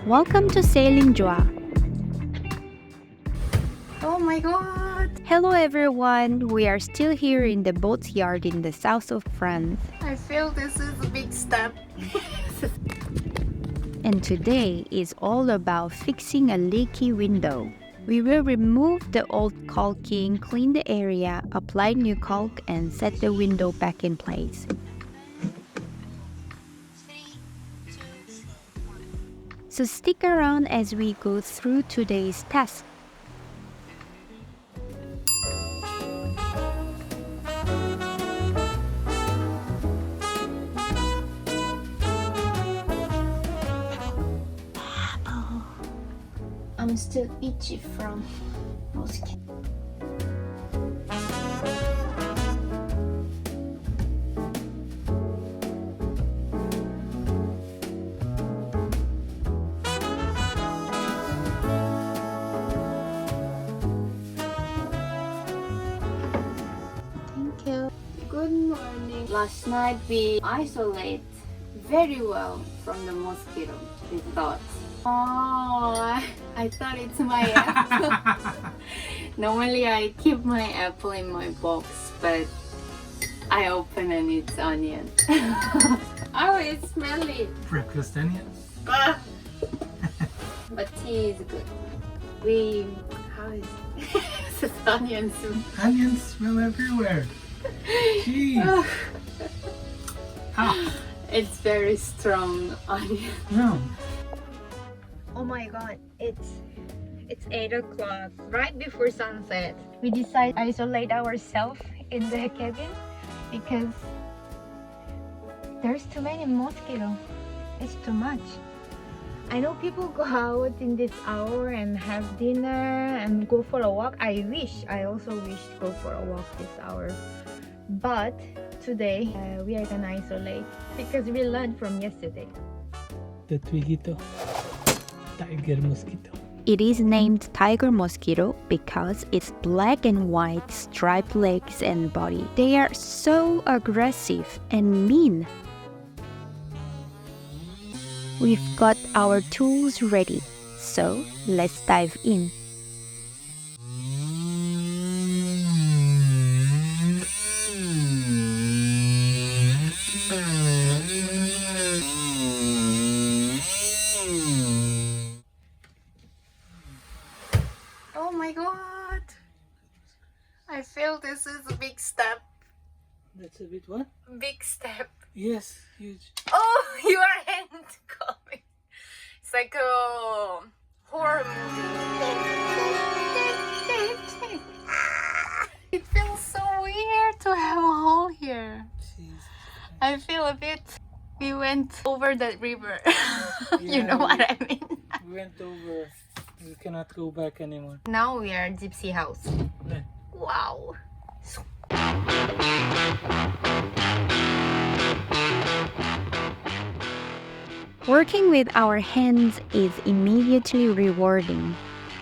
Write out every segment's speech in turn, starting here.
Welcome to Sailing Joie. Oh my god! Hello everyone, we are still here in the boatyard in the south of France. I feel this is a big step. And today is all about fixing a leaky window. We will remove the old caulking, clean the area, apply new caulk, and set the window back in place. So stick around as we go through today's task. I'm still itchy from mosquito. Thank you. Good morning. Last night we isolate very well from the mosquito with dots. Oh, I thought it's my apple. Normally I keep my apple in my box, but I open and it's onion. Oh, it's smelly. Breakfast onions. But tea is good. How is it? It's onion soup. Onions smell everywhere. Jeez. Ah. It's very strong onion. No. Oh my god, it's 8 o'clock, right before sunset. We decide to isolate ourselves in the cabin because there's too many mosquitoes. It's too much. I know people go out in this hour and have dinner and go for a walk. I also wish to go for a walk this hour. But today we are gonna isolate because we learned from yesterday. The twigito. Tiger mosquito. It is named tiger mosquito because its black and white striped legs and body. They are so aggressive and mean. We've got our tools ready, so let's dive in. Oh my god! I feel this is a big step. That's a bit what? Big step. Yes, huge. Oh, your hand coming. It's like a horror movie. It feels so weird to have a hole here. Jeez. I feel a bit. We went over that river. You Yeah, know what I mean? We went over. We cannot go back anymore. Now we are at Gypsy house. Yeah. Wow. Working with our hands is immediately rewarding.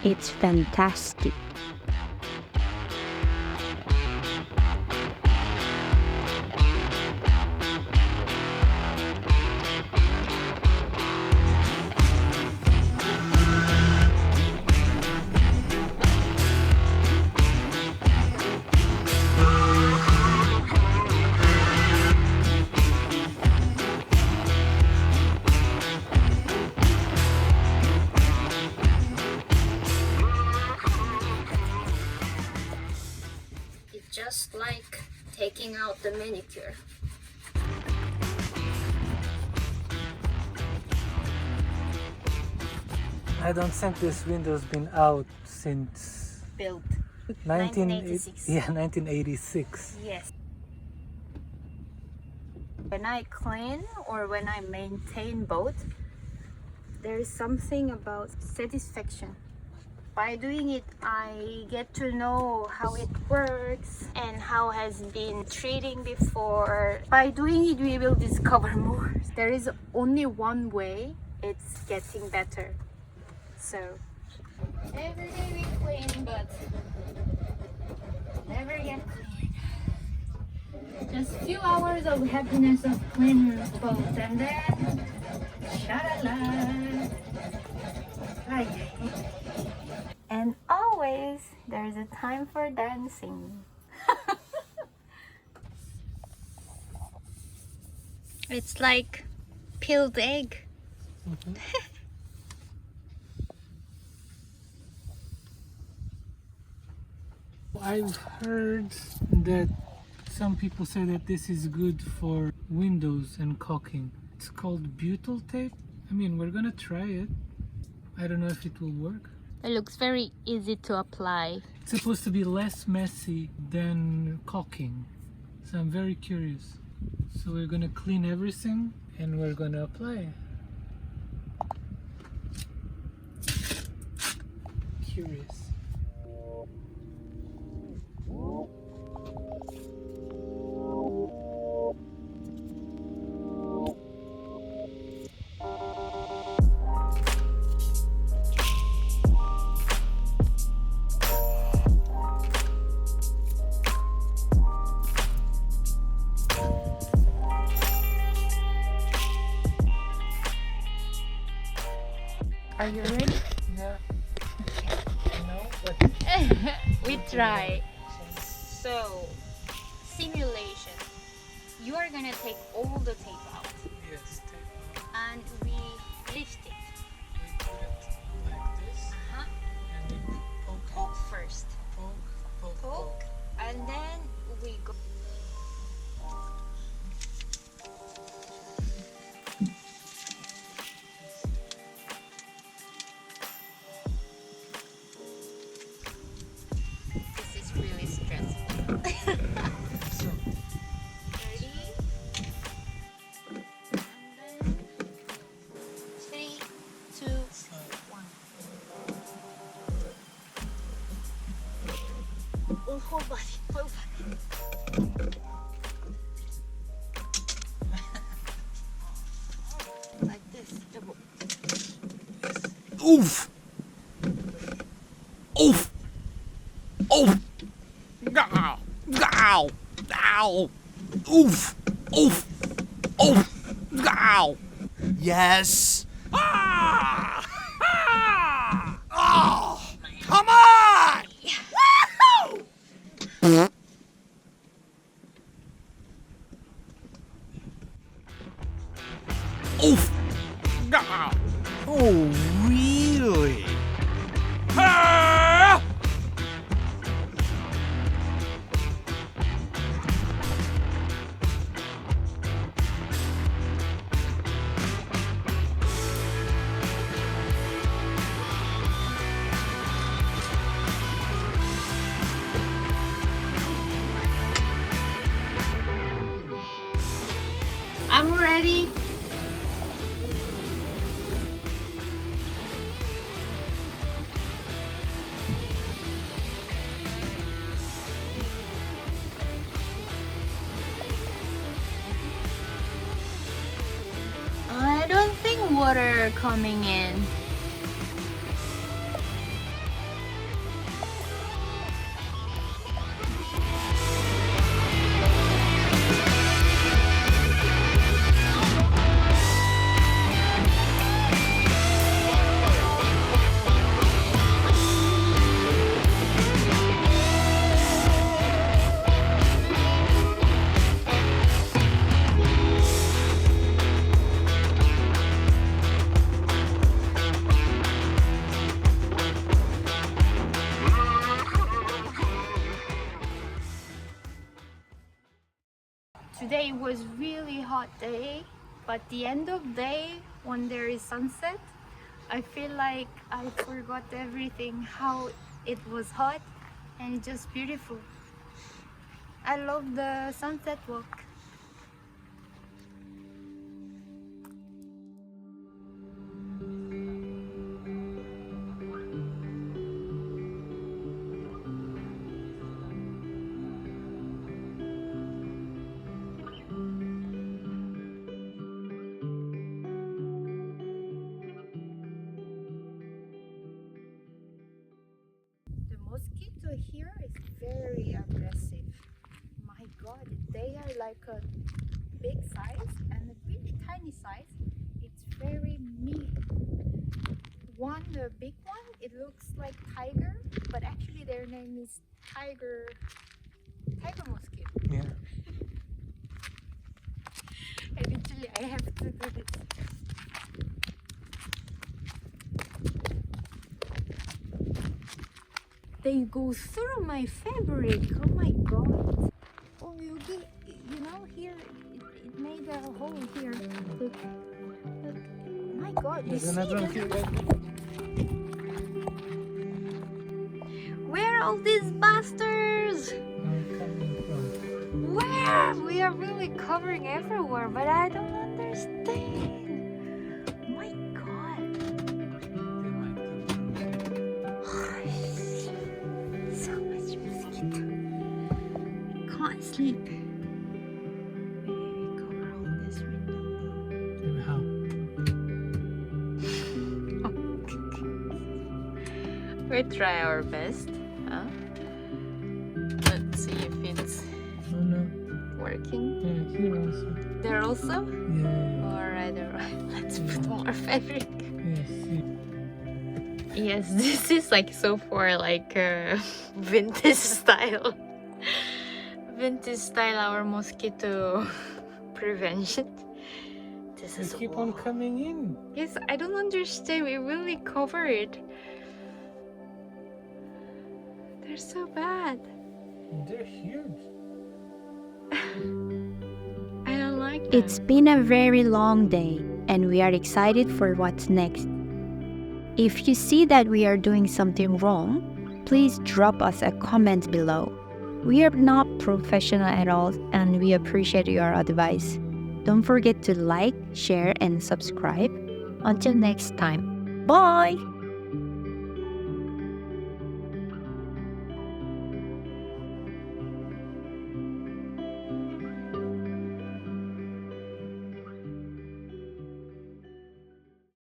It's fantastic. Just like taking out the manicure. I don't think this window's been out since Built 1986. Yeah, 1986. Yes. When I clean or when I maintain boat, there is something about satisfaction. By doing it, I get to know how it works and how has been treating before. By doing it, we will discover more. There is only one way it's getting better. So every day we clean, but never get clean. Just few hours of happiness of clean boat and then sha-la-la. Right. And always there's a time for dancing. It's like peeled egg. I've heard that some people say that this is good for windows and caulking. It's called butyl tape. I mean, we're gonna try it. I don't know if it will work. It looks very easy to apply. It's supposed to be less messy than caulking. So I'm very curious. So we're gonna clean everything and we're gonna apply. Curious. Are you ready? Yeah. No, but We try. So, simulation. You are gonna take all the tape out yes, tape out. and we lift it. We put it like this and we poke Poke first. poke. Poke and then we go. This is really stressful. So, Ready? And then 3, 2, 1. Oh, whole body, whole body. Like this. Double. Oof! Oof! Oof! Ow! Ow! Ow! Oof! Oof! Oof! Ow! Yes! Ah! Ah! Oh! Come on! Woohoo! Oof! Ow! Oh, really? Ah! I'm ready. I don't think water coming in. Today was really hot day, but the end of day when there is sunset, I feel like I forgot everything, how it was hot and it's just beautiful. I love the sunset walk. The mosquito here is very aggressive. My God, it they are like a big size and a really tiny size. It's very mean. One, the big one, it looks like tiger, but actually their name is tiger mosquito. Yeah. Eventually I have to do this. They go through my fabric. Oh my god. Oh, you know, here it made a hole here. Look. My god, you see where are all these bastards? Where? We are really covering everywhere, but I don't understand. My god. So much mosquito. Can't sleep. Maybe cover all this window. And how? We try our best, huh? Let's see if it's Oh no. working. Yeah, here also. There also? Yeah. Alright. Let's put more fabric. Yes. Yes, this is like so for like vintage style. Vintage style our mosquito prevention. This They is keep on coming in. Yes, I don't understand. We really cover it. They're so bad. They're huge. I don't like them. It's been a very long day, and we are excited for what's next. If you see that we are doing something wrong, please drop us a comment below. We are not professional at all, and we appreciate your advice. Don't forget to like, share, and subscribe. Until next time, bye!